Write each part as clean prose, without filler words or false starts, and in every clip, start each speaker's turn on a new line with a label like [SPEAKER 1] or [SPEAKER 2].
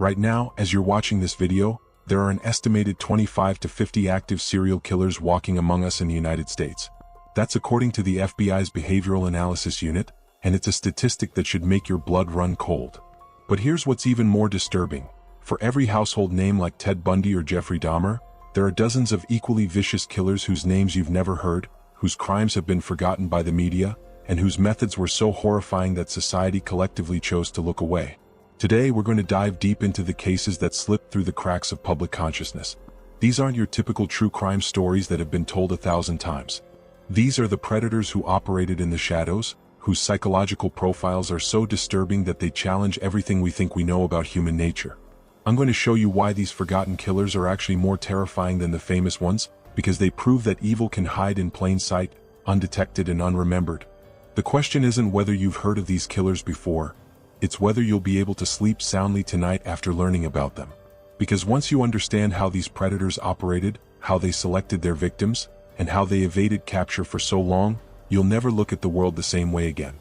[SPEAKER 1] Right now, as you're watching this video, there are an estimated 25 to 50 active serial killers walking among us in the United States. That's according to the FBI's Behavioral Analysis Unit, and it's a statistic that should make your blood run cold. But here's what's even more disturbing. For every household name like Ted Bundy or Jeffrey Dahmer, there are dozens of equally vicious killers whose names you've never heard, whose crimes have been forgotten by the media, and whose methods were so horrifying that society collectively chose to look away. Today, we're going to dive deep into the cases that slipped through the cracks of public consciousness. These aren't your typical true crime stories that have been told 1,000 times. These are the predators who operated in the shadows, whose psychological profiles are so disturbing that they challenge everything we think we know about human nature. I'm going to show you why these forgotten killers are actually more terrifying than the famous ones, because they prove that evil can hide in plain sight, undetected and unremembered. The question isn't whether you've heard of these killers before, it's whether you'll be able to sleep soundly tonight after learning about them. Because once you understand how these predators operated, how they selected their victims, and how they evaded capture for so long, you'll never look at the world the same way again.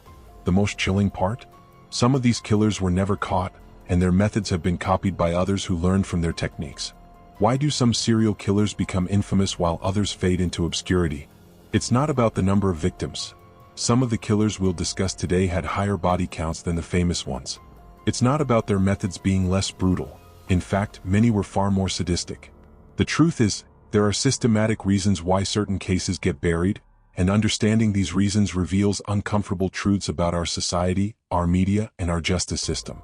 [SPEAKER 1] The most chilling part? Some of these killers were never caught, and their methods have been copied by others who learned from their techniques. Why do some serial killers become infamous while others fade into obscurity? It's not about the number of victims. Some of the killers we'll discuss today had higher body counts than the famous ones. It's not about their methods being less brutal. In fact, many were far more sadistic. The truth is, there are systematic reasons why certain cases get buried, and understanding these reasons reveals uncomfortable truths about our society, our media, and our justice system.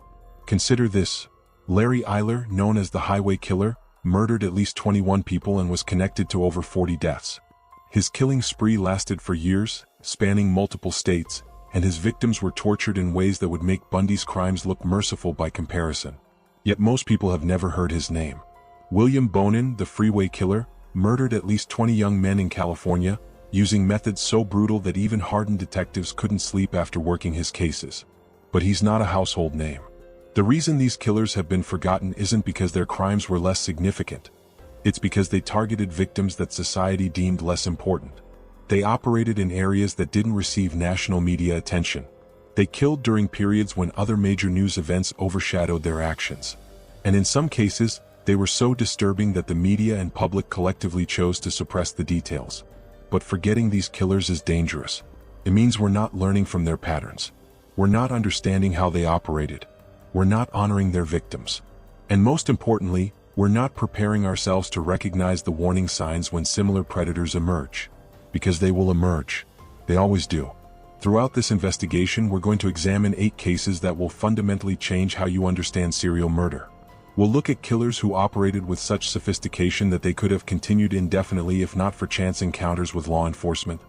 [SPEAKER 1] Consider this. Larry Eyler, known as the Highway Killer, murdered at least 21 people and was connected to over 40 deaths. His killing spree lasted for years, spanning multiple states, and his victims were tortured in ways that would make Bundy's crimes look merciful by comparison. Yet most people have never heard his name. William Bonin, the Freeway Killer, murdered at least 20 young men in California, using methods so brutal that even hardened detectives couldn't sleep after working his cases. But he's not a household name. The reason these killers have been forgotten isn't because their crimes were less significant. It's because they targeted victims that society deemed less important. They operated in areas that didn't receive national media attention. They killed during periods when other major news events overshadowed their actions. And in some cases, they were so disturbing that the media and public collectively chose to suppress the details. But forgetting these killers is dangerous. It means we're not learning from their patterns. We're not understanding how they operated. We're not honoring their victims. And most importantly, we're not preparing ourselves to recognize the warning signs when similar predators emerge. Because they will emerge. They always do. Throughout this investigation, we're going to examine 8 cases that will fundamentally change how you understand serial murder. We'll look at killers who operated with such sophistication that they could have continued indefinitely if not for chance encounters with law enforcement.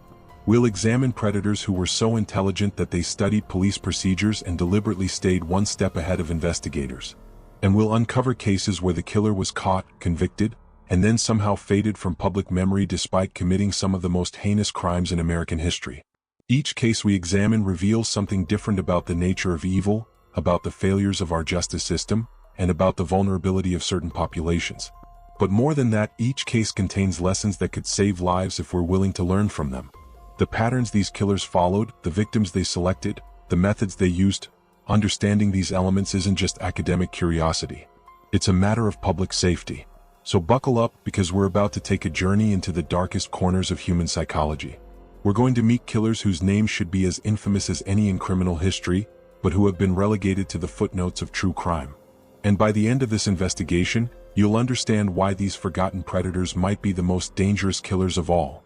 [SPEAKER 1] We'll examine predators who were so intelligent that they studied police procedures and deliberately stayed one step ahead of investigators. And we'll uncover cases where the killer was caught, convicted, and then somehow faded from public memory despite committing some of the most heinous crimes in American history. Each case we examine reveals something different about the nature of evil, about the failures of our justice system, and about the vulnerability of certain populations. But more than that, each case contains lessons that could save lives if we're willing to learn from them. The patterns these killers followed, the victims they selected, the methods they used. Understanding these elements isn't just academic curiosity. It's a matter of public safety. So buckle up, because we're about to take a journey into the darkest corners of human psychology. We're going to meet killers whose names should be as infamous as any in criminal history, but who have been relegated to the footnotes of true crime. And by the end of this investigation, you'll understand why these forgotten predators might be the most dangerous killers of all.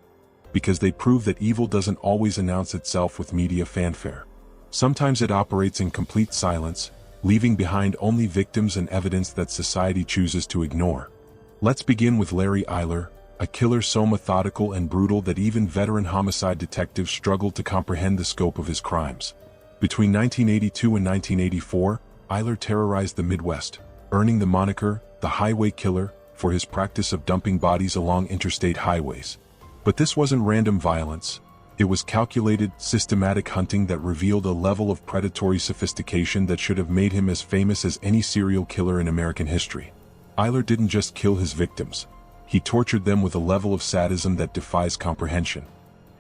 [SPEAKER 1] Because they prove that evil doesn't always announce itself with media fanfare. Sometimes it operates in complete silence, leaving behind only victims and evidence that society chooses to ignore. Let's begin with Larry Eyler, a killer so methodical and brutal that even veteran homicide detectives struggled to comprehend the scope of his crimes. Between 1982 and 1984, Eyler terrorized the Midwest, earning the moniker, the Highway Killer, for his practice of dumping bodies along interstate highways. But this wasn't random violence. It was calculated, systematic hunting that revealed a level of predatory sophistication that should have made him as famous as any serial killer in American history. Eyler didn't just kill his victims. He tortured them with a level of sadism that defies comprehension.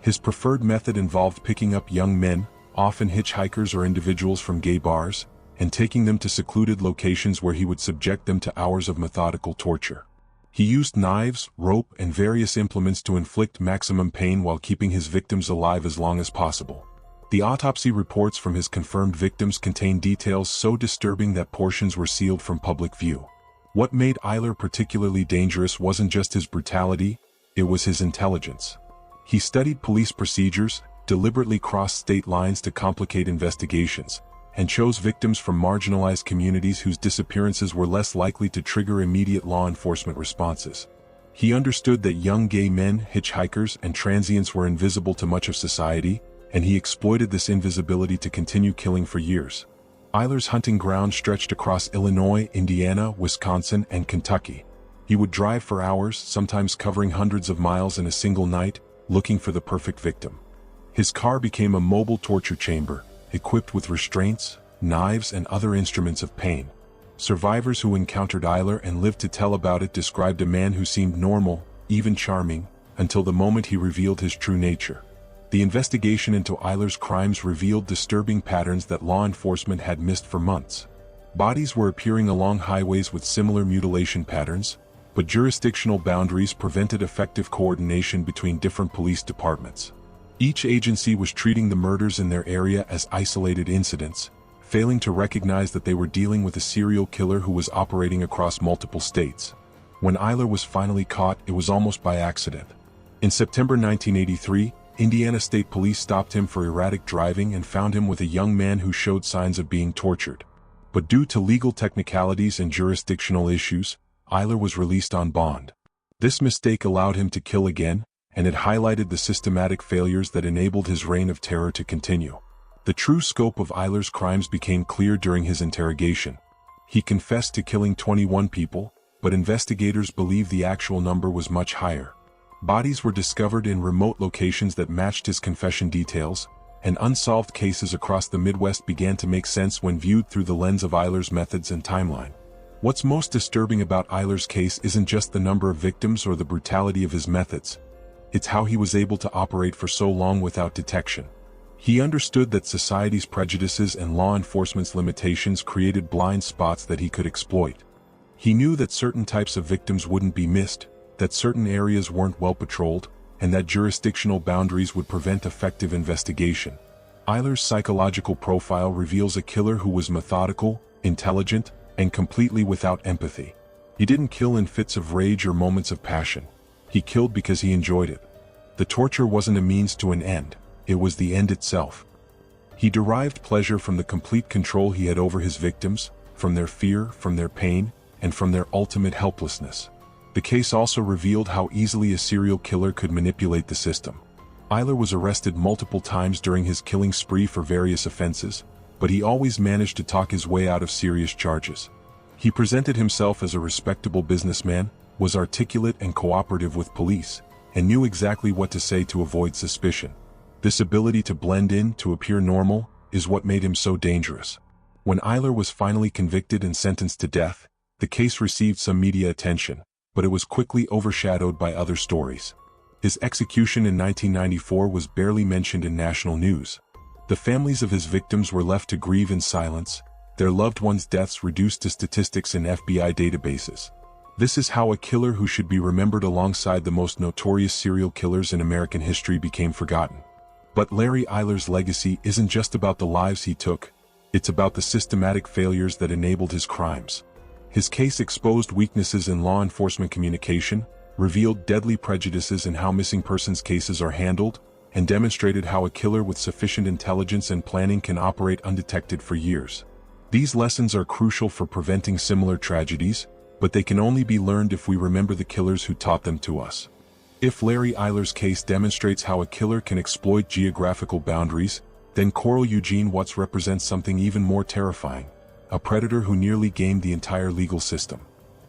[SPEAKER 1] His preferred method involved picking up young men, often hitchhikers or individuals from gay bars, and taking them to secluded locations where he would subject them to hours of methodical torture. He used knives, rope, and various implements to inflict maximum pain while keeping his victims alive as long as possible. The autopsy reports from his confirmed victims contain details so disturbing that portions were sealed from public view. What made Eyler particularly dangerous wasn't just his brutality, it was his intelligence. He studied police procedures, deliberately crossed state lines to complicate investigations, and chose victims from marginalized communities whose disappearances were less likely to trigger immediate law enforcement responses. He understood that young gay men, hitchhikers, and transients were invisible to much of society, and he exploited this invisibility to continue killing for years. Eyler's hunting ground stretched across Illinois, Indiana, Wisconsin, and Kentucky. He would drive for hours, sometimes covering hundreds of miles in a single night, looking for the perfect victim. His car became a mobile torture chamber, equipped with restraints, knives, and other instruments of pain. Survivors who encountered Eyler and lived to tell about it described a man who seemed normal, even charming, until the moment he revealed his true nature. The investigation into Eyler's crimes revealed disturbing patterns that law enforcement had missed for months. Bodies were appearing along highways with similar mutilation patterns, but jurisdictional boundaries prevented effective coordination between different police departments. Each agency was treating the murders in their area as isolated incidents, failing to recognize that they were dealing with a serial killer who was operating across multiple states. When Eyler was finally caught, it was almost by accident. In September 1983, Indiana State Police stopped him for erratic driving and found him with a young man who showed signs of being tortured. But due to legal technicalities and jurisdictional issues, Eyler was released on bond. This mistake allowed him to kill again, and it highlighted the systematic failures that enabled his reign of terror to continue. The true scope of Eyler's crimes became clear during his interrogation. He confessed to killing 21 people, but investigators believe the actual number was much higher. Bodies were discovered in remote locations that matched his confession details, and unsolved cases across the Midwest began to make sense when viewed through the lens of Eyler's methods and timeline. What's most disturbing about Eyler's case isn't just the number of victims or the brutality of his methods. It's how he was able to operate for so long without detection. He understood that society's prejudices and law enforcement's limitations created blind spots that he could exploit. He knew that certain types of victims wouldn't be missed, that certain areas weren't well patrolled, and that jurisdictional boundaries would prevent effective investigation. Eyler's psychological profile reveals a killer who was methodical, intelligent, and completely without empathy. He didn't kill in fits of rage or moments of passion. He killed because he enjoyed it. The torture wasn't a means to an end, it was the end itself. He derived pleasure from the complete control he had over his victims, from their fear, from their pain, and from their ultimate helplessness. The case also revealed how easily a serial killer could manipulate the system. Eyler was arrested multiple times during his killing spree for various offenses, but he always managed to talk his way out of serious charges. He presented himself as a respectable businessman, was articulate and cooperative with police, and knew exactly what to say to avoid suspicion. This ability to blend in, to appear normal, is what made him so dangerous. When Eyler was finally convicted and sentenced to death, the case received some media attention, but it was quickly overshadowed by other stories. His execution in 1994 was barely mentioned in national news. The families of his victims were left to grieve in silence, their loved ones' deaths reduced to statistics in FBI databases. This is how a killer who should be remembered alongside the most notorious serial killers in American history became forgotten. But Larry Eyler's legacy isn't just about the lives he took, it's about the systematic failures that enabled his crimes. His case exposed weaknesses in law enforcement communication, revealed deadly prejudices in how missing persons cases are handled, and demonstrated how a killer with sufficient intelligence and planning can operate undetected for years. These lessons are crucial for preventing similar tragedies, but they can only be learned if we remember the killers who taught them to us. If Larry Eyler's case demonstrates how a killer can exploit geographical boundaries, then Coral Eugene Watts represents something even more terrifying. A predator who nearly gamed the entire legal system.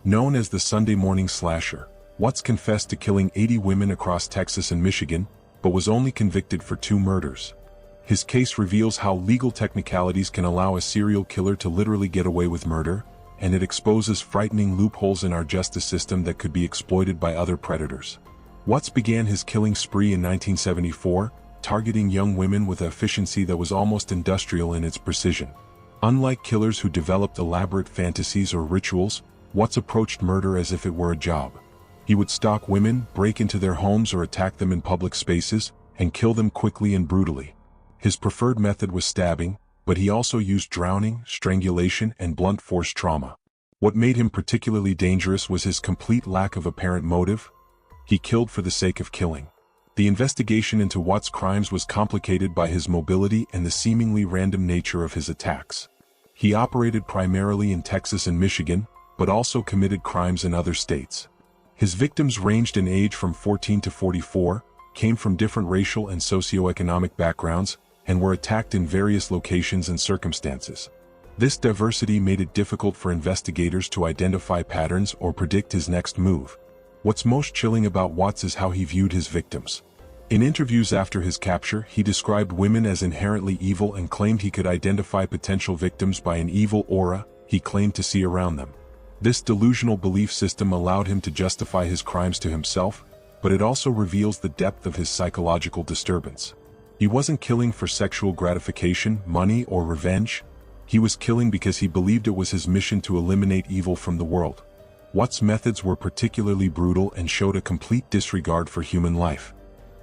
[SPEAKER 1] Known as the Sunday morning slasher, Watts confessed to killing 80 women across Texas and Michigan, but was only convicted for 2 murders. His case reveals how legal technicalities can allow a serial killer to literally get away with murder, and it exposes frightening loopholes in our justice system that could be exploited by other predators. Watts began his killing spree in 1974, targeting young women with an efficiency that was almost industrial in its precision. Unlike killers who developed elaborate fantasies or rituals, Watts approached murder as if it were a job. He would stalk women, break into their homes or attack them in public spaces, and kill them quickly and brutally. His preferred method was stabbing, but he also used drowning, strangulation, and blunt force trauma. What made him particularly dangerous was his complete lack of apparent motive. He killed for the sake of killing. The investigation into Watts' crimes was complicated by his mobility and the seemingly random nature of his attacks. He operated primarily in Texas and Michigan, but also committed crimes in other states. His victims ranged in age from 14 to 44, came from different racial and socioeconomic backgrounds, and were attacked in various locations and circumstances. This diversity made it difficult for investigators to identify patterns or predict his next move. What's most chilling about Watts is how he viewed his victims. In interviews after his capture, he described women as inherently evil and claimed he could identify potential victims by an evil aura he claimed to see around them. This delusional belief system allowed him to justify his crimes to himself, but it also reveals the depth of his psychological disturbance. He wasn't killing for sexual gratification, money, or revenge. He was killing because he believed it was his mission to eliminate evil from the world. Watts' methods were particularly brutal and showed a complete disregard for human life.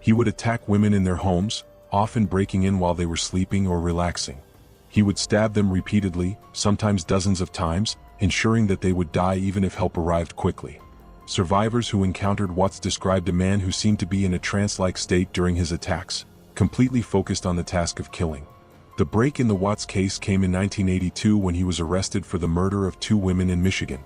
[SPEAKER 1] He would attack women in their homes, often breaking in while they were sleeping or relaxing. He would stab them repeatedly, sometimes dozens of times, ensuring that they would die even if help arrived quickly. Survivors who encountered Watts described a man who seemed to be in a trance-like state during his attacks, completely focused on the task of killing. The break in the Watts case came in 1982 when he was arrested for the murder of 2 women in Michigan.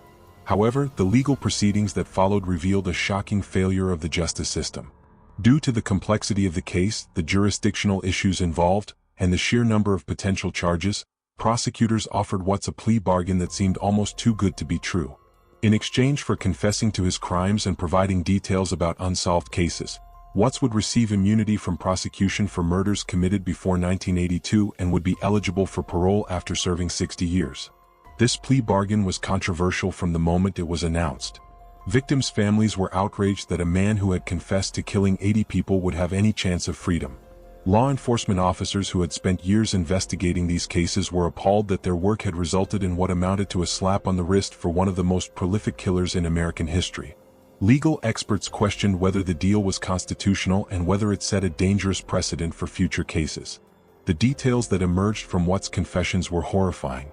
[SPEAKER 1] However, the legal proceedings that followed revealed a shocking failure of the justice system. Due to the complexity of the case, the jurisdictional issues involved, and the sheer number of potential charges, prosecutors offered Watts a plea bargain that seemed almost too good to be true. In exchange for confessing to his crimes and providing details about unsolved cases, Watts would receive immunity from prosecution for murders committed before 1982 and would be eligible for parole after serving 60 years. This plea bargain was controversial from the moment it was announced. Victims' families were outraged that a man who had confessed to killing 80 people would have any chance of freedom. Law enforcement officers who had spent years investigating these cases were appalled that their work had resulted in what amounted to a slap on the wrist for one of the most prolific killers in American history. Legal experts questioned whether the deal was constitutional and whether it set a dangerous precedent for future cases. The details that emerged from Watts' confessions were horrifying.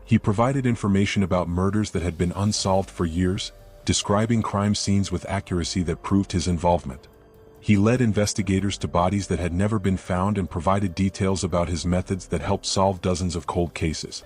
[SPEAKER 1] He provided information about murders that had been unsolved for years, describing crime scenes with accuracy that proved his involvement. He led investigators to bodies that had never been found and provided details about his methods that helped solve dozens of cold cases.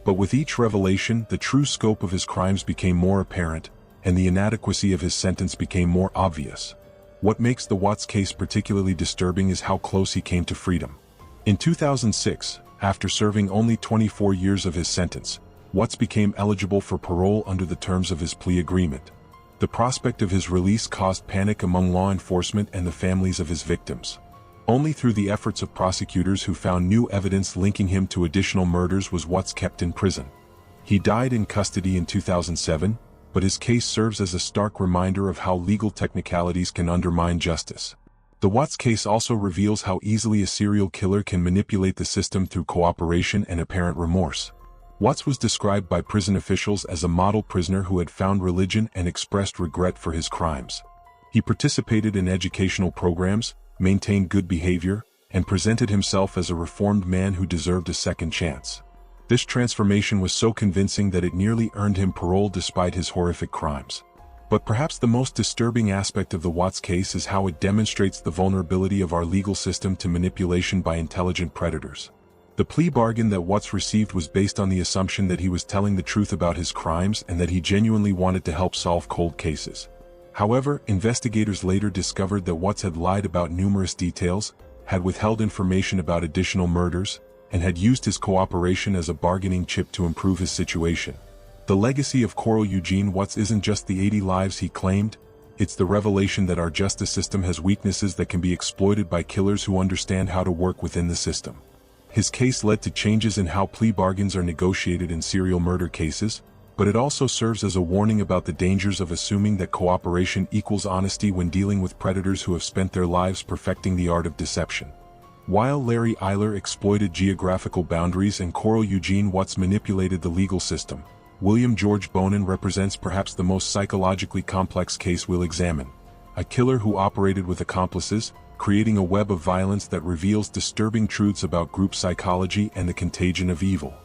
[SPEAKER 1] But with each revelation, the true scope of his crimes became more apparent, and the inadequacy of his sentence became more obvious. What makes the Watts case particularly disturbing is how close he came to freedom. In 2006, after serving only 24 years of his sentence, Watts became eligible for parole under the terms of his plea agreement. The prospect of his release caused panic among law enforcement and the families of his victims. Only through the efforts of prosecutors who found new evidence linking him to additional murders was Watts kept in prison. He died in custody in 2007, but his case serves as a stark reminder of how legal technicalities can undermine justice. The Watts case also reveals how easily a serial killer can manipulate the system through cooperation and apparent remorse. Watts was described by prison officials as a model prisoner who had found religion and expressed regret for his crimes. He participated in educational programs, maintained good behavior, and presented himself as a reformed man who deserved a second chance. This transformation was so convincing that it nearly earned him parole despite his horrific crimes. But perhaps the most disturbing aspect of the Watts case is how it demonstrates the vulnerability of our legal system to manipulation by intelligent predators. The plea bargain that Watts received was based on the assumption that he was telling the truth about his crimes and that he genuinely wanted to help solve cold cases. However, investigators later discovered that Watts had lied about numerous details, had withheld information about additional murders, and had used his cooperation as a bargaining chip to improve his situation. The legacy of Coral Eugene Watts isn't just the 80 lives he claimed, it's the revelation that our justice system has weaknesses that can be exploited by killers who understand how to work within the system. His case led to changes in how plea bargains are negotiated in serial murder cases, but it also serves as a warning about the dangers of assuming that cooperation equals honesty when dealing with predators who have spent their lives perfecting the art of deception. While Larry Eyler exploited geographical boundaries and Coral Eugene Watts manipulated the legal system, William George Bonin represents perhaps the most psychologically complex case we'll examine. A killer who operated with accomplices, creating a web of violence that reveals disturbing truths about group psychology and the contagion of evil.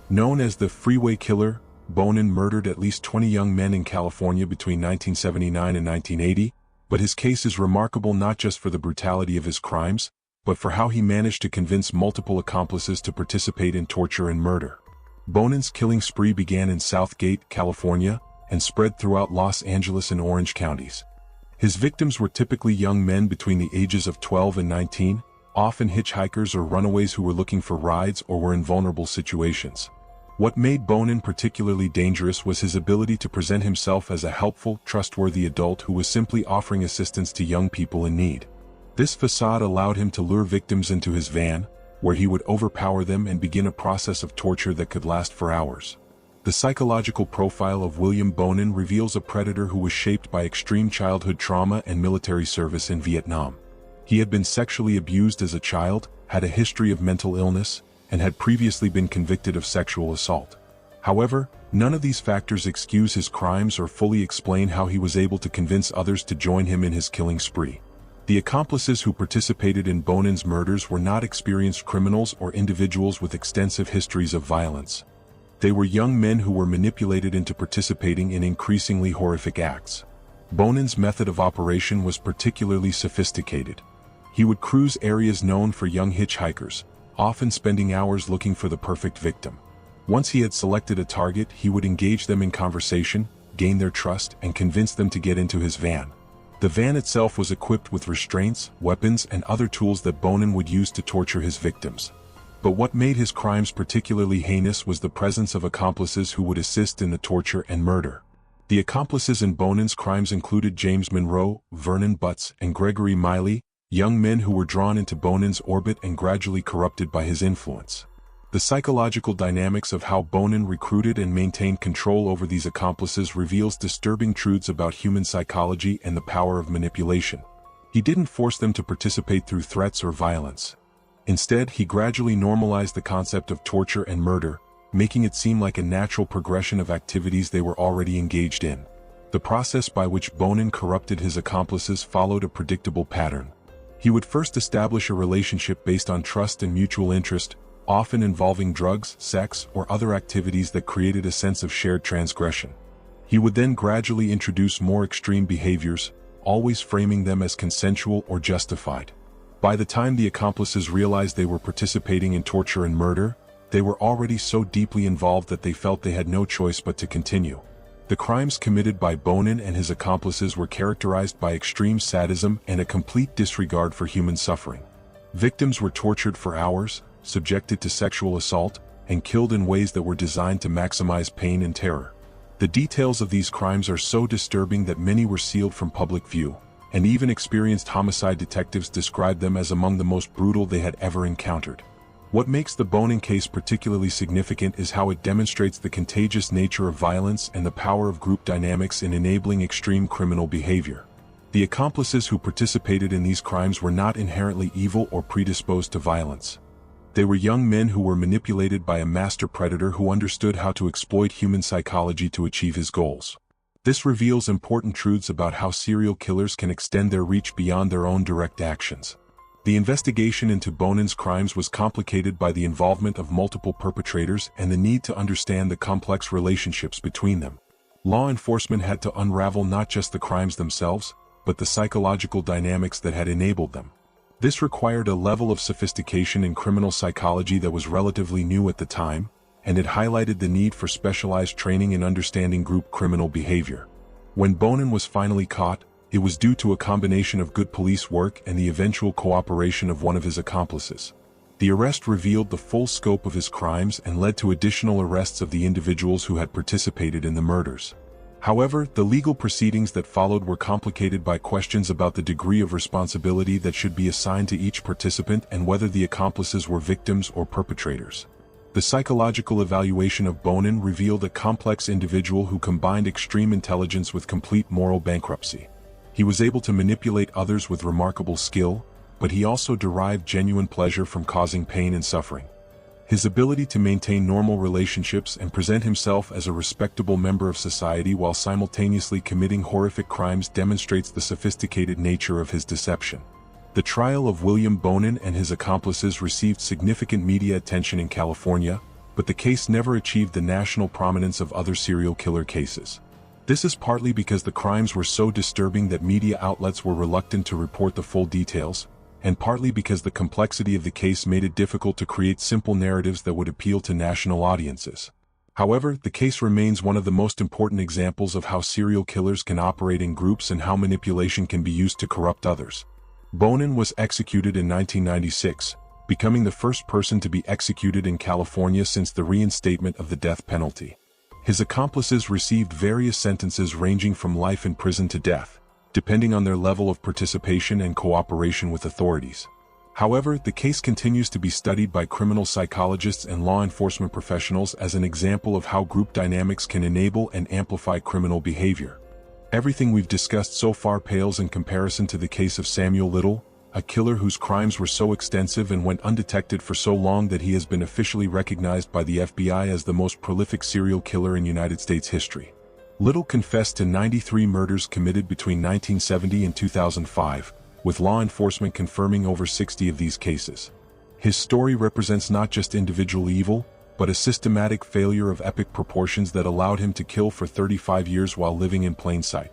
[SPEAKER 1] Known as the Freeway Killer, Bonin murdered at least 20 young men in California between 1979 and 1980, but his case is remarkable not just for the brutality of his crimes, but for how he managed to convince multiple accomplices to participate in torture and murder. Bonin's killing spree began in Southgate, California, and spread throughout Los Angeles and Orange counties. His victims were typically young men between the ages of 12 and 19, often hitchhikers or runaways who were looking for rides or were in vulnerable situations. What made Bonin particularly dangerous was his ability to present himself as a helpful, trustworthy adult who was simply offering assistance to young people in need. This facade allowed him to lure victims into his van, where he would overpower them and begin a process of torture that could last for hours. The psychological profile of William Bonin reveals a predator who was shaped by extreme childhood trauma and military service in Vietnam. He had been sexually abused as a child, had a history of mental illness, and had previously been convicted of sexual assault. However, none of these factors excuse his crimes or fully explain how he was able to convince others to join him in his killing spree. The accomplices who participated in Bonin's murders were not experienced criminals or individuals with extensive histories of violence. They were young men who were manipulated into participating in increasingly horrific acts. Bonin's method of operation was particularly sophisticated. He would cruise areas known for young hitchhikers, often spending hours looking for the perfect victim. Once he had selected a target, he would engage them in conversation, gain their trust, and convince them to get into his van. The van itself was equipped with restraints, weapons, and other tools that Bonin would use to torture his victims. But what made his crimes particularly heinous was the presence of accomplices who would assist in the torture and murder. The accomplices in Bonin's crimes included James Monroe, Vernon Butts, and Gregory Miley, young men who were drawn into Bonin's orbit and gradually corrupted by his influence. The psychological dynamics of how Bonin recruited and maintained control over these accomplices reveals disturbing truths about human psychology and the power of manipulation. He didn't force them to participate through threats or violence. Instead, he gradually normalized the concept of torture and murder, making it seem like a natural progression of activities they were already engaged in. The process by which Bonin corrupted his accomplices followed a predictable pattern. He would first establish a relationship based on trust and mutual interest, often involving drugs, sex, or other activities that created a sense of shared transgression. He would then gradually introduce more extreme behaviors, always framing them as consensual or justified. By the time the accomplices realized they were participating in torture and murder, they were already so deeply involved that they felt they had no choice but to continue. The crimes committed by Bonin and his accomplices were characterized by extreme sadism and a complete disregard for human suffering. Victims were tortured for hours, subjected to sexual assault, and killed in ways that were designed to maximize pain and terror. The details of these crimes are so disturbing that many were sealed from public view, and even experienced homicide detectives described them as among the most brutal they had ever encountered. What makes the Bonin case particularly significant is how it demonstrates the contagious nature of violence and the power of group dynamics in enabling extreme criminal behavior. The accomplices who participated in these crimes were not inherently evil or predisposed to violence. They were young men who were manipulated by a master predator who understood how to exploit human psychology to achieve his goals. This reveals important truths about how serial killers can extend their reach beyond their own direct actions. The investigation into Bonin's crimes was complicated by the involvement of multiple perpetrators and the need to understand the complex relationships between them. Law enforcement had to unravel not just the crimes themselves, but the psychological dynamics that had enabled them. This required a level of sophistication in criminal psychology that was relatively new at the time, and it highlighted the need for specialized training in understanding group criminal behavior. When Bonin was finally caught, it was due to a combination of good police work and the eventual cooperation of one of his accomplices. The arrest revealed the full scope of his crimes and led to additional arrests of the individuals who had participated in the murders. However, the legal proceedings that followed were complicated by questions about the degree of responsibility that should be assigned to each participant and whether the accomplices were victims or perpetrators. The psychological evaluation of Bonin revealed a complex individual who combined extreme intelligence with complete moral bankruptcy. He was able to manipulate others with remarkable skill, but he also derived genuine pleasure from causing pain and suffering. His ability to maintain normal relationships and present himself as a respectable member of society while simultaneously committing horrific crimes demonstrates the sophisticated nature of his deception. The trial of William Bonin and his accomplices received significant media attention in California, but the case never achieved the national prominence of other serial killer cases. This is partly because the crimes were so disturbing that media outlets were reluctant to report the full details, and partly because the complexity of the case made it difficult to create simple narratives that would appeal to national audiences. However, the case remains one of the most important examples of how serial killers can operate in groups and how manipulation can be used to corrupt others. Bonin was executed in 1996, becoming the first person to be executed in California since the reinstatement of the death penalty. His accomplices received various sentences ranging from life in prison to death, depending on their level of participation and cooperation with authorities. However, the case continues to be studied by criminal psychologists and law enforcement professionals as an example of how group dynamics can enable and amplify criminal behavior. Everything we've discussed so far pales in comparison to the case of Samuel Little, a killer whose crimes were so extensive and went undetected for so long that he has been officially recognized by the FBI as the most prolific serial killer in United States history. Little confessed to 93 murders committed between 1970 and 2005, with law enforcement confirming over 60 of these cases. His story represents not just individual evil, but a systematic failure of epic proportions that allowed him to kill for 35 years while living in plain sight.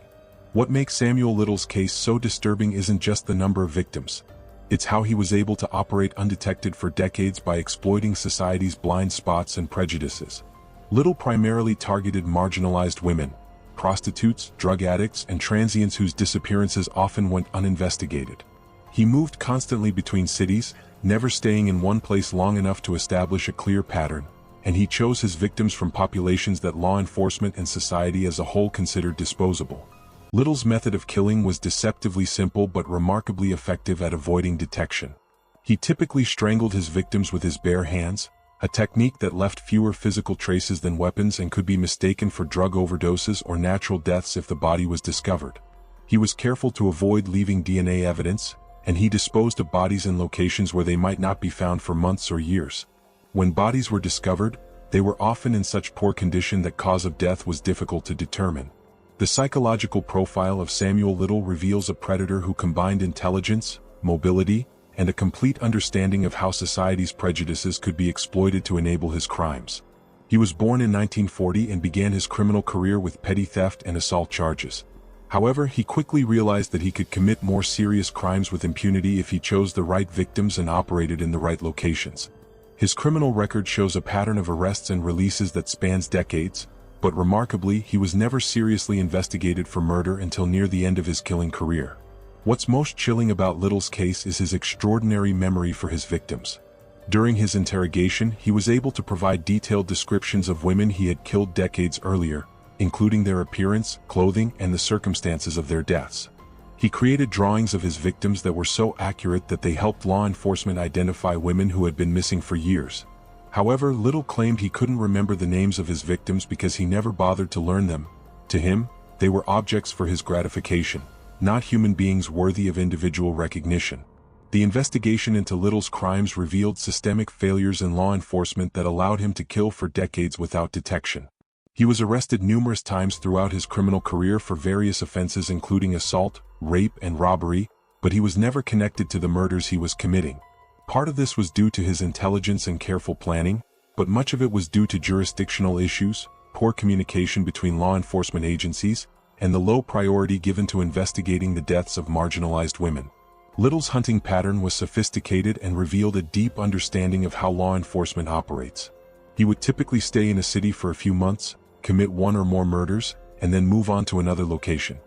[SPEAKER 1] What makes Samuel Little's case so disturbing isn't just the number of victims. It's how he was able to operate undetected for decades by exploiting society's blind spots and prejudices. Little primarily targeted marginalized women, prostitutes, drug addicts, and transients whose disappearances often went uninvestigated. He moved constantly between cities, never staying in one place long enough to establish a clear pattern, and he chose his victims from populations that law enforcement and society as a whole considered disposable. Little's method of killing was deceptively simple but remarkably effective at avoiding detection. He typically strangled his victims with his bare hands, a technique that left fewer physical traces than weapons and could be mistaken for drug overdoses or natural deaths if the body was discovered. He was careful to avoid leaving DNA evidence, and he disposed of bodies in locations where they might not be found for months or years. When bodies were discovered, they were often in such poor condition that cause of death was difficult to determine. The psychological profile of Samuel Little reveals a predator who combined intelligence, mobility, and a complete understanding of how society's prejudices could be exploited to enable his crimes. He was born in 1940 and began his criminal career with petty theft and assault charges. However, he quickly realized that he could commit more serious crimes with impunity if he chose the right victims and operated in the right locations. His criminal record shows a pattern of arrests and releases that spans decades, but remarkably, he was never seriously investigated for murder until near the end of his killing career. What's most chilling about Little's case is his extraordinary memory for his victims. During his interrogation, he was able to provide detailed descriptions of women he had killed decades earlier, including their appearance, clothing, and the circumstances of their deaths. He created drawings of his victims that were so accurate that they helped law enforcement identify women who had been missing for years. However, Little claimed he couldn't remember the names of his victims because he never bothered to learn them. To him, they were objects for his gratification, not human beings worthy of individual recognition. The investigation into Little's crimes revealed systemic failures in law enforcement that allowed him to kill for decades without detection. He was arrested numerous times throughout his criminal career for various offenses including assault, rape, and robbery, but he was never connected to the murders he was committing. Part of this was due to his intelligence and careful planning, but much of it was due to jurisdictional issues, poor communication between law enforcement agencies, and the low priority given to investigating the deaths of marginalized women. Little's hunting pattern was sophisticated and revealed a deep understanding of how law enforcement operates. He would typically stay in a city for a few months, commit one or more murders, and then move on to another location.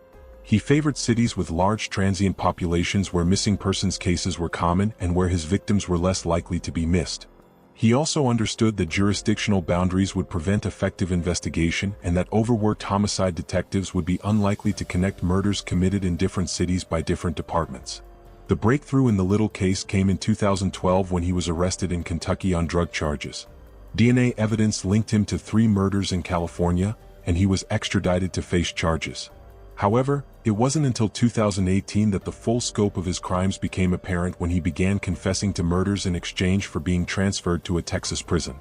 [SPEAKER 1] He favored cities with large transient populations where missing persons cases were common and where his victims were less likely to be missed. He also understood that jurisdictional boundaries would prevent effective investigation and that overworked homicide detectives would be unlikely to connect murders committed in different cities by different departments. The breakthrough in the Little case came in 2012 when he was arrested in Kentucky on drug charges. DNA evidence linked him to 3 murders in California, and he was extradited to face charges. However, it wasn't until 2018 that the full scope of his crimes became apparent when he began confessing to murders in exchange for being transferred to a Texas prison.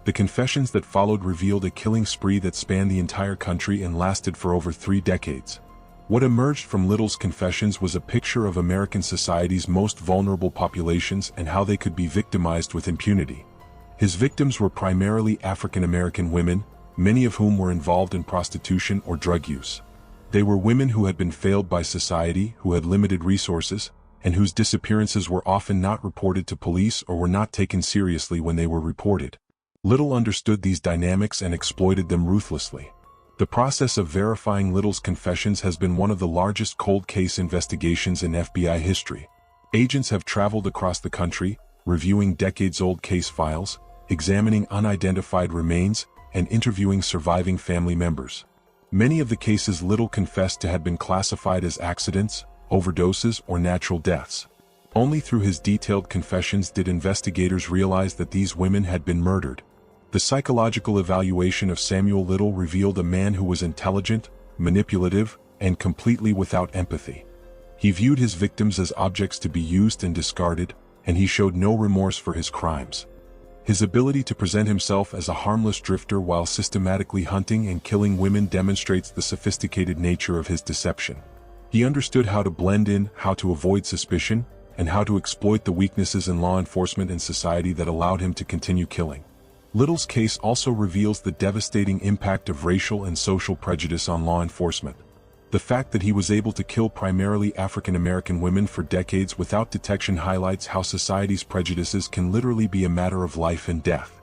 [SPEAKER 1] The confessions that followed revealed a killing spree that spanned the entire country and lasted for over 3 decades. What emerged from Little's confessions was a picture of American society's most vulnerable populations and how they could be victimized with impunity. His victims were primarily African American women, many of whom were involved in prostitution or drug use. They were women who had been failed by society, who had limited resources, and whose disappearances were often not reported to police or were not taken seriously when they were reported. Little understood these dynamics and exploited them ruthlessly. The process of verifying Little's confessions has been one of the largest cold case investigations in FBI history. Agents have traveled across the country, reviewing decades-old case files, examining unidentified remains, and interviewing surviving family members. Many of the cases Little confessed to had been classified as accidents, overdoses, or natural deaths. Only through his detailed confessions did investigators realize that these women had been murdered. The psychological evaluation of Samuel Little revealed a man who was intelligent, manipulative, and completely without empathy. He viewed his victims as objects to be used and discarded, and he showed no remorse for his crimes. His ability to present himself as a harmless drifter while systematically hunting and killing women demonstrates the sophisticated nature of his deception. He understood how to blend in, how to avoid suspicion, and how to exploit the weaknesses in law enforcement and society that allowed him to continue killing. Little's case also reveals the devastating impact of racial and social prejudice on law enforcement. The fact that he was able to kill primarily African American women for decades without detection highlights how society's prejudices can literally be a matter of life and death.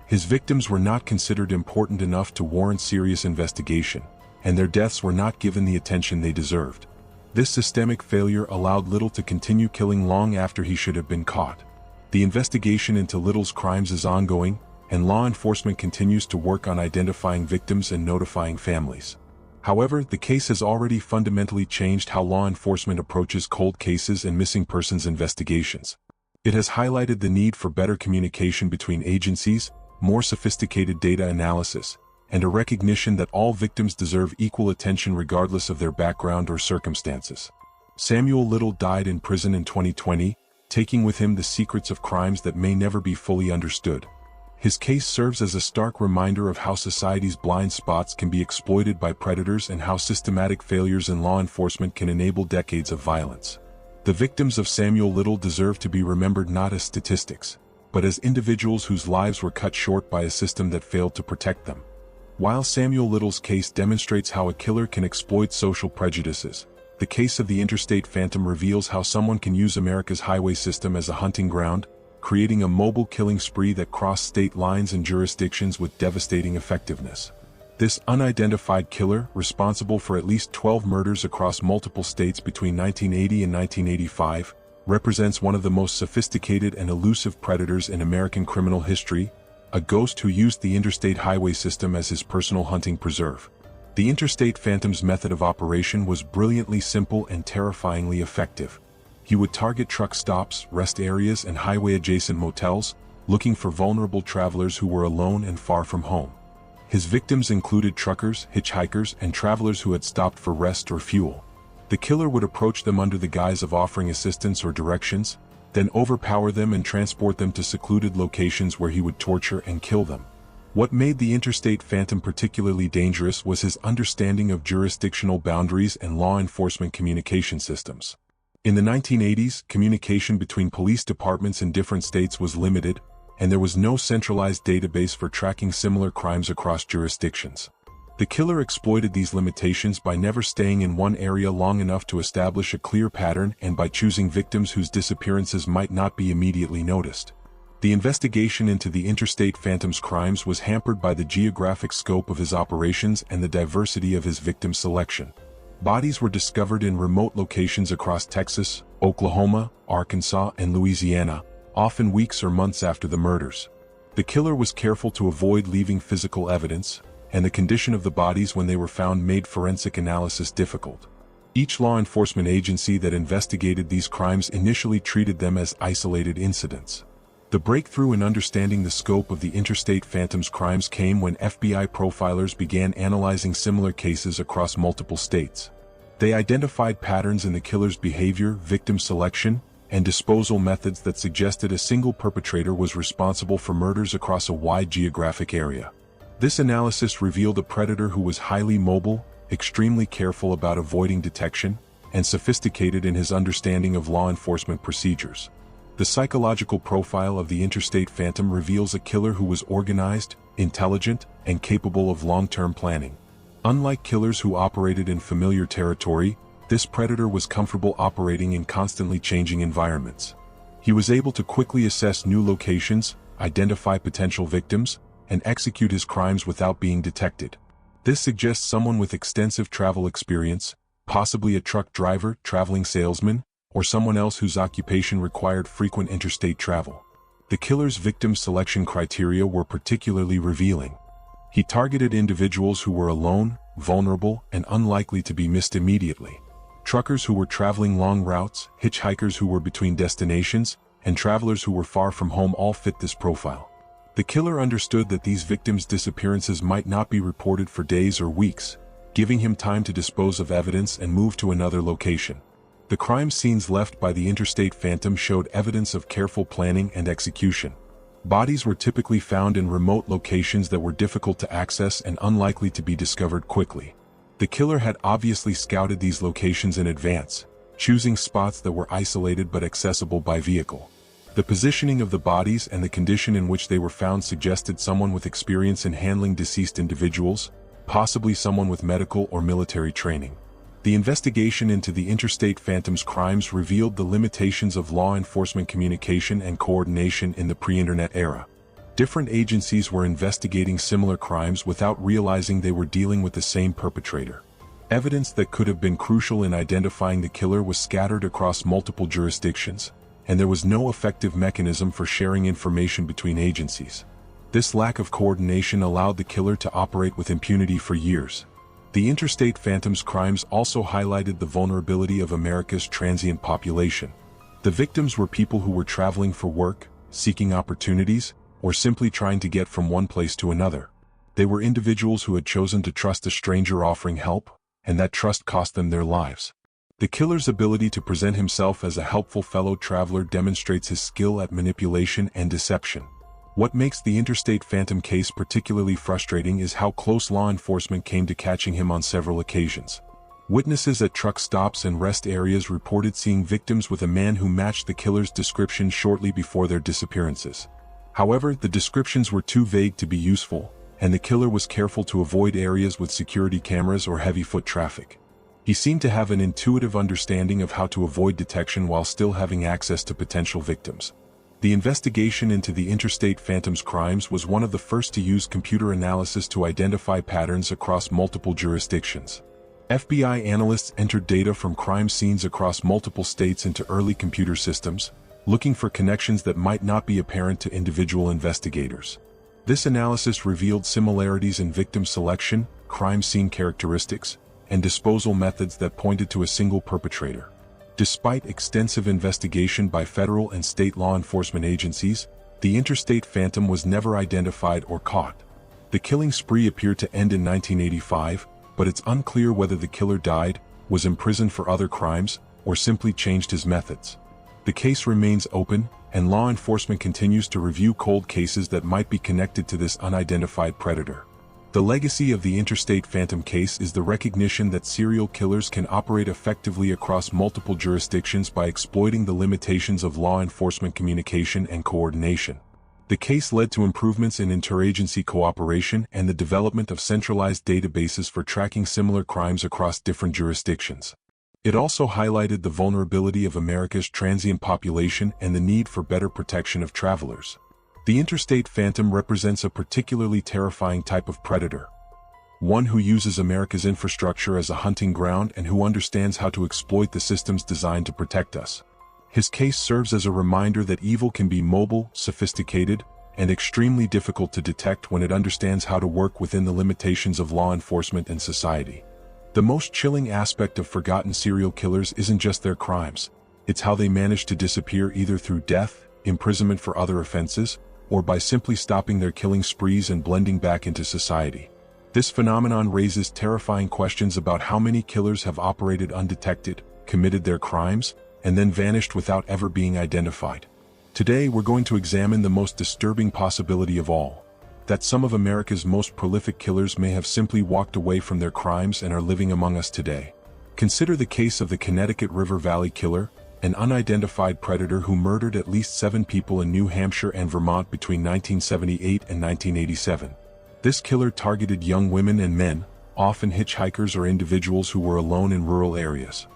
[SPEAKER 1] His victims were not considered important enough to warrant serious investigation, and their deaths were not given the attention they deserved. This systemic failure allowed Little to continue killing long after he should have been caught. The investigation into Little's crimes is ongoing, and law enforcement continues to work on identifying victims and notifying families. However, the case has already fundamentally changed how law enforcement approaches cold cases and missing persons investigations. It has highlighted the need for better communication between agencies, more sophisticated data analysis, and a recognition that all victims deserve equal attention regardless of their background or circumstances. Samuel Little died in prison in 2020, taking with him the secrets of crimes that may never be fully understood. His case serves as a stark reminder of how society's blind spots can be exploited by predators and how systematic failures in law enforcement can enable decades of violence. The victims of Samuel Little deserve to be remembered not as statistics, but as individuals whose lives were cut short by a system that failed to protect them. While Samuel Little's case demonstrates how a killer can exploit social prejudices, the case of the Interstate Phantom reveals how someone can use America's highway system as a hunting ground, creating a mobile killing spree that crossed state lines and jurisdictions with devastating effectiveness. This unidentified killer, responsible for at least 12 murders across multiple states between 1980 and 1985, represents one of the most sophisticated and elusive predators in American criminal history, a ghost who used the interstate highway system as his personal hunting preserve. The Interstate Phantom's method of operation was brilliantly simple and terrifyingly effective. He would target truck stops, rest areas, and highway-adjacent motels, looking for vulnerable travelers who were alone and far from home. His victims included truckers, hitchhikers, and travelers who had stopped for rest or fuel. The killer would approach them under the guise of offering assistance or directions, then overpower them and transport them to secluded locations where he would torture and kill them. What made the Interstate Phantom particularly dangerous was his understanding of jurisdictional boundaries and law enforcement communication systems. In the 1980s, communication between police departments in different states was limited, and there was no centralized database for tracking similar crimes across jurisdictions. The killer exploited these limitations by never staying in one area long enough to establish a clear pattern and by choosing victims whose disappearances might not be immediately noticed. The investigation into the Interstate Phantom's crimes was hampered by the geographic scope of his operations and the diversity of his victim selection. Bodies were discovered in remote locations across Texas, Oklahoma, Arkansas, and Louisiana, often weeks or months after the murders. The killer was careful to avoid leaving physical evidence, and the condition of the bodies when they were found made forensic analysis difficult. Each law enforcement agency that investigated these crimes initially treated them as isolated incidents. The breakthrough in understanding the scope of the Interstate Phantom's crimes came when FBI profilers began analyzing similar cases across multiple states. They identified patterns in the killer's behavior, victim selection, and disposal methods that suggested a single perpetrator was responsible for murders across a wide geographic area. This analysis revealed a predator who was highly mobile, extremely careful about avoiding detection, and sophisticated in his understanding of law enforcement procedures. The psychological profile of the Interstate Phantom reveals a killer who was organized, intelligent, and capable of long-term planning. Unlike killers who operated in familiar territory, this predator was comfortable operating in constantly changing environments. He was able to quickly assess new locations, identify potential victims, and execute his crimes without being detected. This suggests someone with extensive travel experience, possibly a truck driver, traveling salesman, or someone else whose occupation required frequent interstate travel. The killer's victim selection criteria were particularly revealing. He targeted individuals who were alone, vulnerable, and unlikely to be missed immediately. Truckers who were traveling long routes, hitchhikers who were between destinations, and travelers who were far from home all fit this profile. The killer understood that these victims' disappearances might not be reported for days or weeks, giving him time to dispose of evidence and move to another location. The crime scenes left by the Interstate Phantom showed evidence of careful planning and execution. Bodies were typically found in remote locations that were difficult to access and unlikely to be discovered quickly. The killer had obviously scouted these locations in advance, choosing spots that were isolated but accessible by vehicle. The positioning of the bodies and the condition in which they were found suggested someone with experience in handling deceased individuals, possibly someone with medical or military training. The investigation into the Interstate Phantom's crimes revealed the limitations of law enforcement communication and coordination in the pre-internet era. Different agencies were investigating similar crimes without realizing they were dealing with the same perpetrator. Evidence that could have been crucial in identifying the killer was scattered across multiple jurisdictions, and there was no effective mechanism for sharing information between agencies. This lack of coordination allowed the killer to operate with impunity for years. The Interstate Phantom's crimes also highlighted the vulnerability of America's transient population. The victims were people who were traveling for work, seeking opportunities, or simply trying to get from one place to another. They were individuals who had chosen to trust a stranger offering help, and that trust cost them their lives. The killer's ability to present himself as a helpful fellow traveler demonstrates his skill at manipulation and deception. What makes the Interstate Phantom case particularly frustrating is how close law enforcement came to catching him on several occasions. Witnesses at truck stops and rest areas reported seeing victims with a man who matched the killer's description shortly before their disappearances. However, the descriptions were too vague to be useful, and the killer was careful to avoid areas with security cameras or heavy foot traffic. He seemed to have an intuitive understanding of how to avoid detection while still having access to potential victims. The investigation into the Interstate Phantom's crimes was one of the first to use computer analysis to identify patterns across multiple jurisdictions. FBI analysts entered data from crime scenes across multiple states into early computer systems, looking for connections that might not be apparent to individual investigators. This analysis revealed similarities in victim selection, crime scene characteristics, and disposal methods that pointed to a single perpetrator. Despite extensive investigation by federal and state law enforcement agencies, the Interstate Phantom was never identified or caught. The killing spree appeared to end in 1985, but it's unclear whether the killer died, was imprisoned for other crimes, or simply changed his methods. The case remains open, and law enforcement continues to review cold cases that might be connected to this unidentified predator. The legacy of the Interstate Phantom case is the recognition that serial killers can operate effectively across multiple jurisdictions by exploiting the limitations of law enforcement communication and coordination. The case led to improvements in interagency cooperation and the development of centralized databases for tracking similar crimes across different jurisdictions. It also highlighted the vulnerability of America's transient population and the need for better protection of travelers. The Interstate Phantom represents a particularly terrifying type of predator. One who uses America's infrastructure as a hunting ground and who understands how to exploit the systems designed to protect us. His case serves as a reminder that evil can be mobile, sophisticated, and extremely difficult to detect when it understands how to work within the limitations of law enforcement and society. The most chilling aspect of forgotten serial killers isn't just their crimes, it's how they manage to disappear either through death, imprisonment for other offenses, or by simply stopping their killing sprees and blending back into society. This phenomenon raises terrifying questions about how many killers have operated undetected, committed their crimes, and then vanished without ever being identified. Today we're going to examine the most disturbing possibility of all, that some of America's most prolific killers may have simply walked away from their crimes and are living among us today. Consider the case of the Connecticut River Valley Killer, an unidentified predator who murdered at least 7 people in New Hampshire and Vermont between 1978 and 1987. This killer targeted young women and men, often hitchhikers or individuals who were alone in rural areas.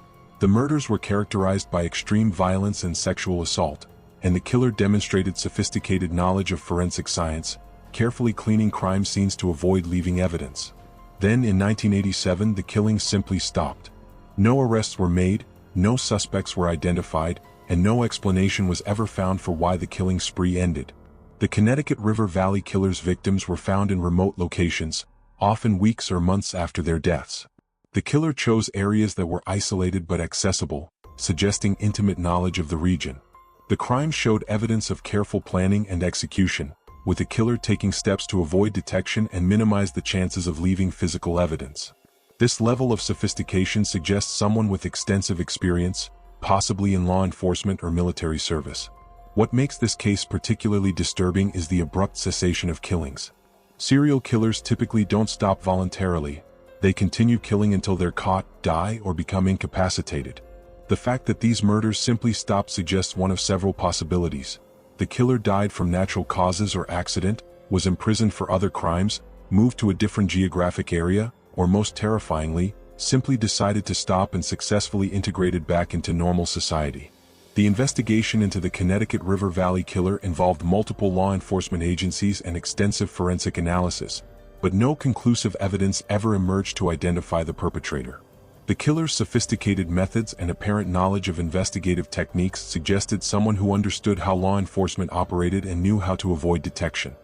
[SPEAKER 1] The murders were characterized by extreme violence and sexual assault, and the killer demonstrated sophisticated knowledge of forensic science, carefully cleaning crime scenes to avoid leaving evidence. Then in 1987 the killings simply stopped. No arrests were made, no suspects were identified, and no explanation was ever found for why the killing spree ended. The Connecticut River Valley Killer's victims were found in remote locations, often weeks or months after their deaths. The killer chose areas that were isolated but accessible, suggesting intimate knowledge of the region. The crime showed evidence of careful planning and execution, with the killer taking steps to avoid detection and minimize the chances of leaving physical evidence. This level of sophistication suggests someone with extensive experience, possibly in law enforcement or military service. What makes this case particularly disturbing is the abrupt cessation of killings. Serial killers typically don't stop voluntarily. They continue killing until they're caught, die, or become incapacitated. The fact that these murders simply stopped suggests one of several possibilities. The killer died from natural causes or accident, was imprisoned for other crimes, moved to a different geographic area, or most terrifyingly, simply decided to stop and successfully integrated back into normal society. The investigation into the Connecticut River Valley Killer involved multiple law enforcement agencies and extensive forensic analysis, but no conclusive evidence ever emerged to identify the perpetrator. The killer's sophisticated methods and apparent knowledge of investigative techniques suggested someone who understood how law enforcement operated and knew how to avoid detection.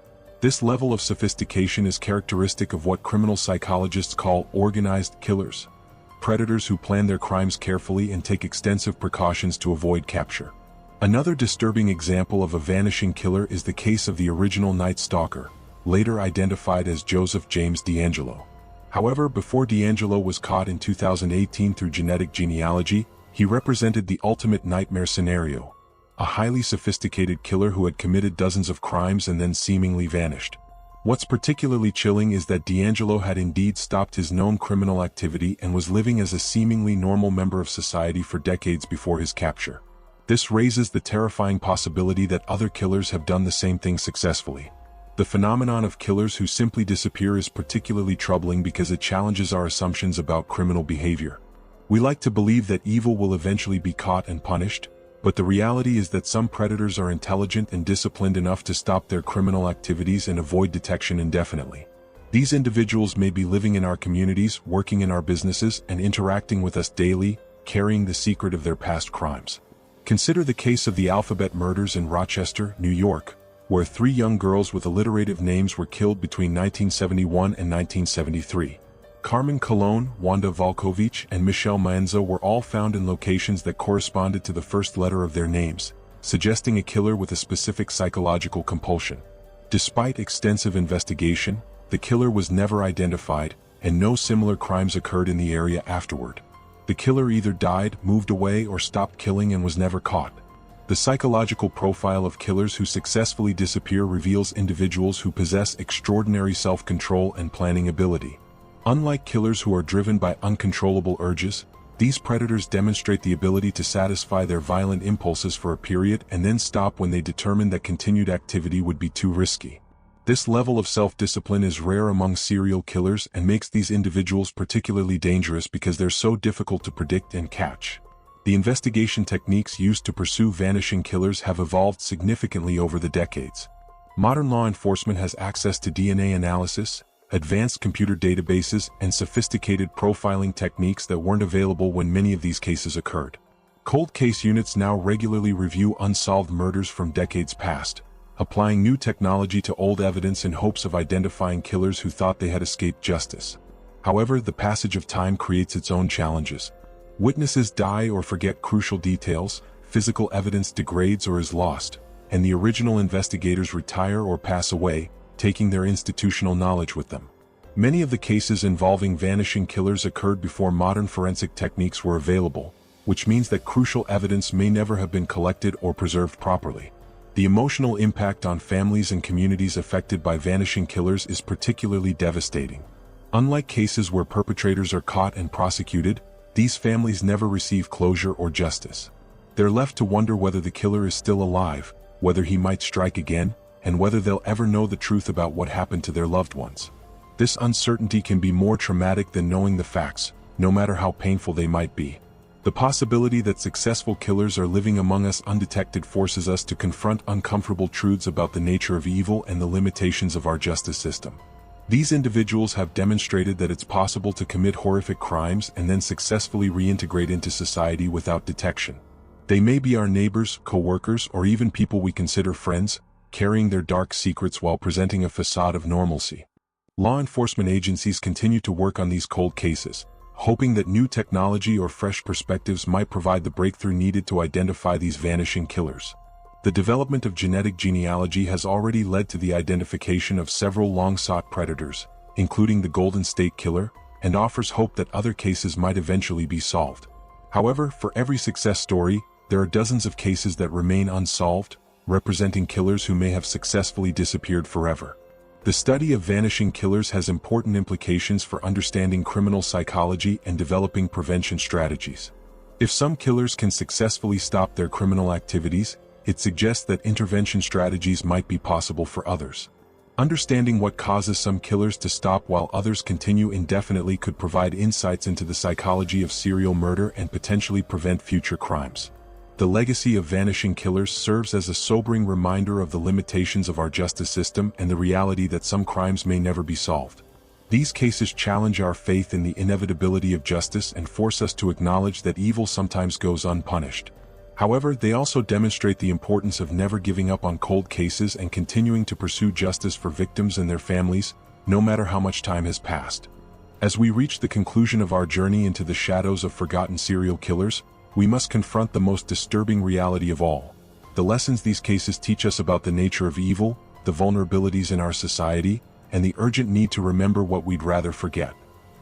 [SPEAKER 1] This level of sophistication is characteristic of what criminal psychologists call organized killers, predators who plan their crimes carefully and take extensive precautions to avoid capture. Another disturbing example of a vanishing killer is the case of the original Night Stalker, later identified as Joseph James DeAngelo. However, before DeAngelo was caught in 2018 through genetic genealogy, he represented the ultimate nightmare scenario: a highly sophisticated killer who had committed dozens of crimes and then seemingly vanished. What's particularly chilling is that DeAngelo had indeed stopped his known criminal activity and was living as a seemingly normal member of society for decades before his capture. This raises the terrifying possibility that other killers have done the same thing successfully. The phenomenon of killers who simply disappear is particularly troubling because it challenges our assumptions about criminal behavior. We like to believe that evil will eventually be caught and punished, but the reality is that some predators are intelligent and disciplined enough to stop their criminal activities and avoid detection indefinitely. These individuals may be living in our communities, working in our businesses, and interacting with us daily, carrying the secret of their past crimes. Consider the case of the Alphabet murders in Rochester, New York, where 3 young girls with alliterative names were killed between 1971 and 1973. Carmen Colon, Wanda Volkovich, and Michelle Maenzo were all found in locations that corresponded to the first letter of their names, suggesting a killer with a specific psychological compulsion. Despite extensive investigation, the killer was never identified, and no similar crimes occurred in the area afterward. The killer either died, moved away, or stopped killing and was never caught. The psychological profile of killers who successfully disappear reveals individuals who possess extraordinary self-control and planning ability. Unlike killers who are driven by uncontrollable urges, these predators demonstrate the ability to satisfy their violent impulses for a period and then stop when they determine that continued activity would be too risky. This level of self-discipline is rare among serial killers and makes these individuals particularly dangerous because they're so difficult to predict and catch. The investigation techniques used to pursue vanishing killers have evolved significantly over the decades. Modern law enforcement has access to DNA analysis, advanced computer databases, and sophisticated profiling techniques that weren't available when many of these cases occurred. Cold case units now regularly review unsolved murders from decades past, applying new technology to old evidence in hopes of identifying killers who thought they had escaped justice. However, the passage of time creates its own challenges. Witnesses die or forget crucial details, physical evidence degrades or is lost, and the original investigators retire or pass away, taking their institutional knowledge with them. Many of the cases involving vanishing killers occurred before modern forensic techniques were available, which means that crucial evidence may never have been collected or preserved properly. The emotional impact on families and communities affected by vanishing killers is particularly devastating. Unlike cases where perpetrators are caught and prosecuted, these families never receive closure or justice. They're left to wonder whether the killer is still alive, whether he might strike again, and whether they'll ever know the truth about what happened to their loved ones. This uncertainty can be more traumatic than knowing the facts, no matter how painful they might be. The possibility that successful killers are living among us undetected forces us to confront uncomfortable truths about the nature of evil and the limitations of our justice system. These individuals have demonstrated that it's possible to commit horrific crimes and then successfully reintegrate into society without detection. They may be our neighbors, co-workers, or even people we consider friends, carrying their dark secrets while presenting a facade of normalcy. Law enforcement agencies continue to work on these cold cases, hoping that new technology or fresh perspectives might provide the breakthrough needed to identify these vanishing killers. The development of genetic genealogy has already led to the identification of several long-sought predators, including the Golden State Killer, and offers hope that other cases might eventually be solved. However, for every success story, there are dozens of cases that remain unsolved, representing killers who may have successfully disappeared forever. The study of vanishing killers has important implications for understanding criminal psychology and developing prevention strategies. If some killers can successfully stop their criminal activities, it suggests that intervention strategies might be possible for others. Understanding what causes some killers to stop while others continue indefinitely could provide insights into the psychology of serial murder and potentially prevent future crimes. The legacy of vanishing killers serves as a sobering reminder of the limitations of our justice system and the reality that some crimes may never be solved. These cases challenge our faith in the inevitability of justice and force us to acknowledge that evil sometimes goes unpunished. However, they also demonstrate the importance of never giving up on cold cases and continuing to pursue justice for victims and their families, no matter how much time has passed. As we reach the conclusion of our journey into the shadows of forgotten serial killers, we must confront the most disturbing reality of all: the lessons these cases teach us about the nature of evil, the vulnerabilities in our society, and the urgent need to remember what we'd rather forget.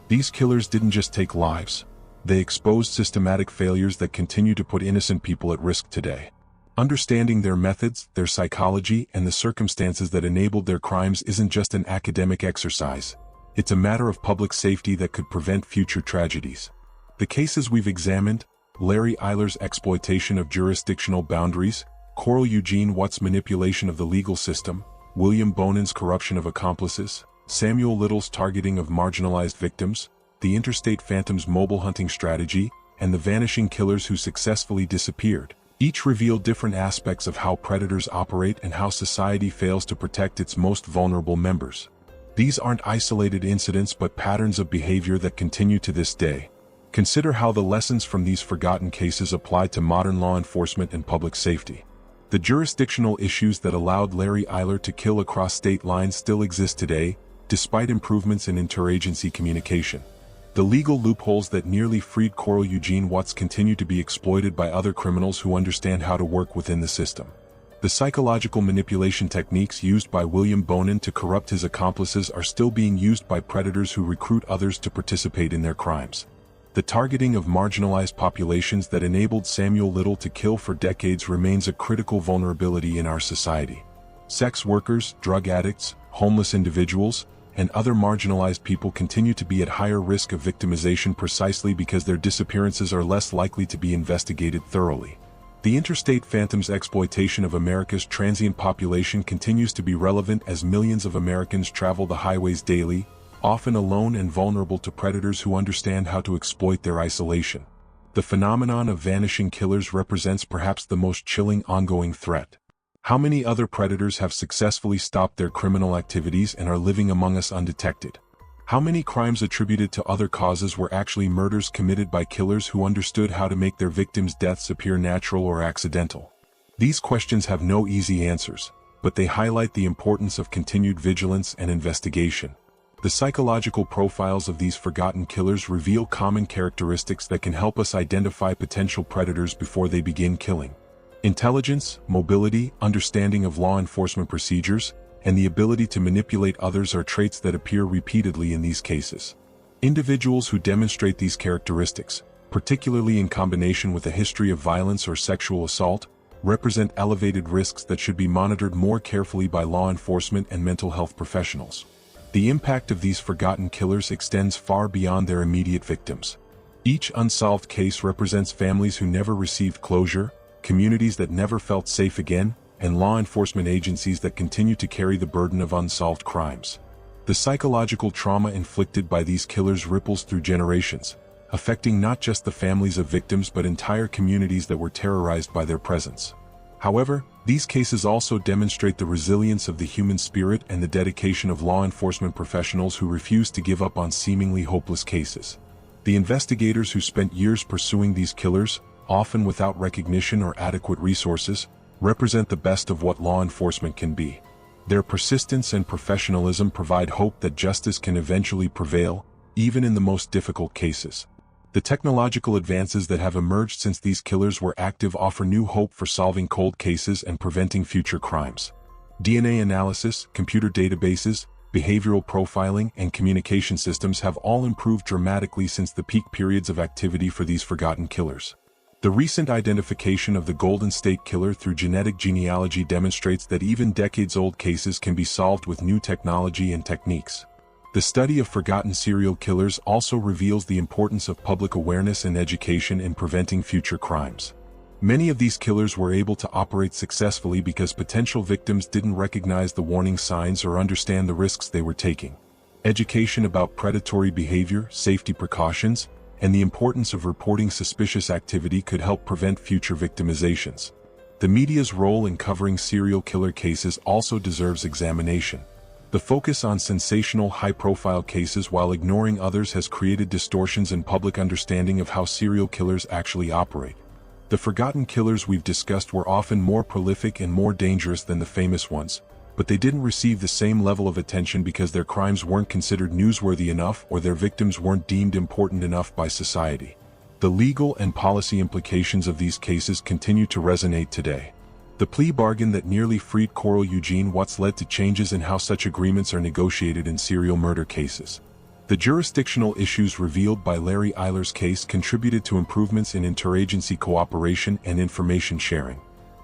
[SPEAKER 1] These killers didn't just take lives. They exposed systematic failures that continue to put innocent people at risk today. Understanding their methods, their psychology, and the circumstances that enabled their crimes isn't just an academic exercise. It's a matter of public safety that could prevent future tragedies. The cases we've examined: Larry Eyler's exploitation of jurisdictional boundaries, Coral Eugene Watt's manipulation of the legal system, William Bonin's corruption of accomplices, Samuel Little's targeting of marginalized victims, the Interstate Phantom's mobile hunting strategy, and the vanishing killers who successfully disappeared, each reveal different aspects of how predators operate and how society fails to protect its most vulnerable members. These aren't isolated incidents but patterns of behavior that continue to this day. Consider how the lessons from these forgotten cases apply to modern law enforcement and public safety. The jurisdictional issues that allowed Larry Eyler to kill across state lines still exist today, despite improvements in interagency communication. The legal loopholes that nearly freed Coral Eugene Watts continue to be exploited by other criminals who understand how to work within the system. The psychological manipulation techniques used by William Bonin to corrupt his accomplices are still being used by predators who recruit others to participate in their crimes. The targeting of marginalized populations that enabled Samuel Little to kill for decades remains a critical vulnerability in our society. Sex workers, drug addicts, homeless individuals, and other marginalized people continue to be at higher risk of victimization precisely because their disappearances are less likely to be investigated thoroughly. The Interstate Phantom's exploitation of America's transient population continues to be relevant as millions of Americans travel the highways daily, often alone and vulnerable to predators who understand how to exploit their isolation. The phenomenon of vanishing killers represents perhaps the most chilling ongoing threat. How many other predators have successfully stopped their criminal activities and are living among us undetected? How many crimes attributed to other causes were actually murders committed by killers who understood how to make their victims' deaths appear natural or accidental? These questions have no easy answers, but they highlight the importance of continued vigilance and investigation. The psychological profiles of these forgotten killers reveal common characteristics that can help us identify potential predators before they begin killing. Intelligence, mobility, understanding of law enforcement procedures, and the ability to manipulate others are traits that appear repeatedly in these cases. Individuals who demonstrate these characteristics, particularly in combination with a history of violence or sexual assault, represent elevated risks that should be monitored more carefully by law enforcement and mental health professionals. The impact of these forgotten killers extends far beyond their immediate victims. Each unsolved case represents families who never received closure, communities that never felt safe again, and law enforcement agencies that continue to carry the burden of unsolved crimes. The psychological trauma inflicted by these killers ripples through generations, affecting not just the families of victims but entire communities that were terrorized by their presence. However, these cases also demonstrate the resilience of the human spirit and the dedication of law enforcement professionals who refuse to give up on seemingly hopeless cases. The investigators who spent years pursuing these killers, often without recognition or adequate resources, represent the best of what law enforcement can be. Their persistence and professionalism provide hope that justice can eventually prevail, even in the most difficult cases. The technological advances that have emerged since these killers were active offer new hope for solving cold cases and preventing future crimes. DNA analysis, computer databases, behavioral profiling, and communication systems have all improved dramatically since the peak periods of activity for these forgotten killers. The recent identification of the Golden State Killer through genetic genealogy demonstrates that even decades-old cases can be solved with new technology and techniques. The study of forgotten serial killers also reveals the importance of public awareness and education in preventing future crimes. Many of these killers were able to operate successfully because potential victims didn't recognize the warning signs or understand the risks they were taking. Education about predatory behavior, safety precautions, and the importance of reporting suspicious activity could help prevent future victimizations. The media's role in covering serial killer cases also deserves examination. The focus on sensational, high-profile cases while ignoring others has created distortions in public understanding of how serial killers actually operate. The forgotten killers we've discussed were often more prolific and more dangerous than the famous ones, but they didn't receive the same level of attention because their crimes weren't considered newsworthy enough or their victims weren't deemed important enough by society. The legal and policy implications of these cases continue to resonate today. The plea bargain that nearly freed Coral Eugene Watts led to changes in how such agreements are negotiated in serial murder cases. The jurisdictional issues revealed by Larry Eyler's case contributed to improvements in interagency cooperation and information sharing.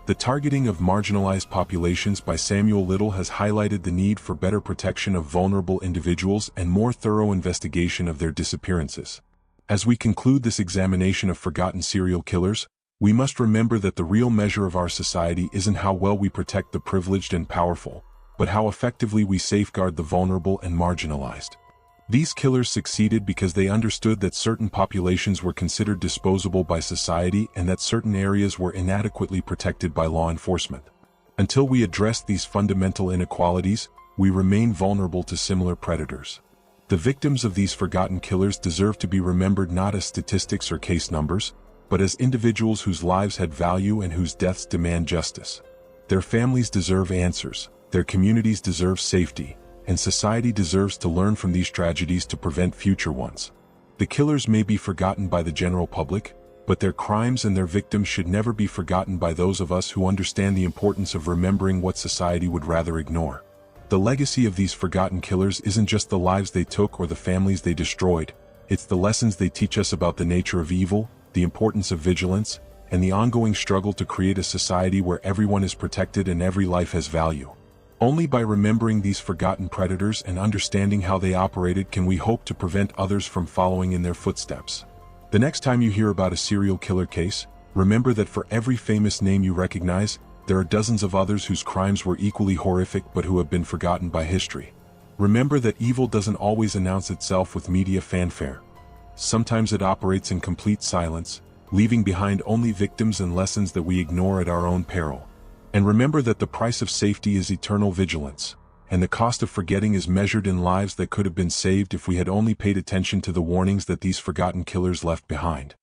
[SPEAKER 1] The targeting of marginalized populations by Samuel Little has highlighted the need for better protection of vulnerable individuals and more thorough investigation of their disappearances. As we conclude this examination of forgotten serial killers, we must remember that the real measure of our society isn't how well we protect the privileged and powerful, but how effectively we safeguard the vulnerable and marginalized. These killers succeeded because they understood that certain populations were considered disposable by society and that certain areas were inadequately protected by law enforcement. Until we address these fundamental inequalities, we remain vulnerable to similar predators. The victims of these forgotten killers deserve to be remembered not as statistics or case numbers, but as individuals whose lives had value and whose deaths demand justice. Their families deserve answers, their communities deserve safety, and society deserves to learn from these tragedies to prevent future ones. The killers may be forgotten by the general public, but their crimes and their victims should never be forgotten by those of us who understand the importance of remembering what society would rather ignore. The legacy of these forgotten killers isn't just the lives they took or the families they destroyed, it's the lessons they teach us about the nature of evil, the importance of vigilance, and the ongoing struggle to create a society where everyone is protected and every life has value. Only by remembering these forgotten predators and understanding how they operated can we hope to prevent others from following in their footsteps. The next time you hear about a serial killer case, remember that for every famous name you recognize, there are dozens of others whose crimes were equally horrific but who have been forgotten by history. Remember that evil doesn't always announce itself with media fanfare. Sometimes it operates in complete silence, leaving behind only victims and lessons that we ignore at our own peril. And remember that the price of safety is eternal vigilance, and the cost of forgetting is measured in lives that could have been saved if we had only paid attention to the warnings that these forgotten killers left behind.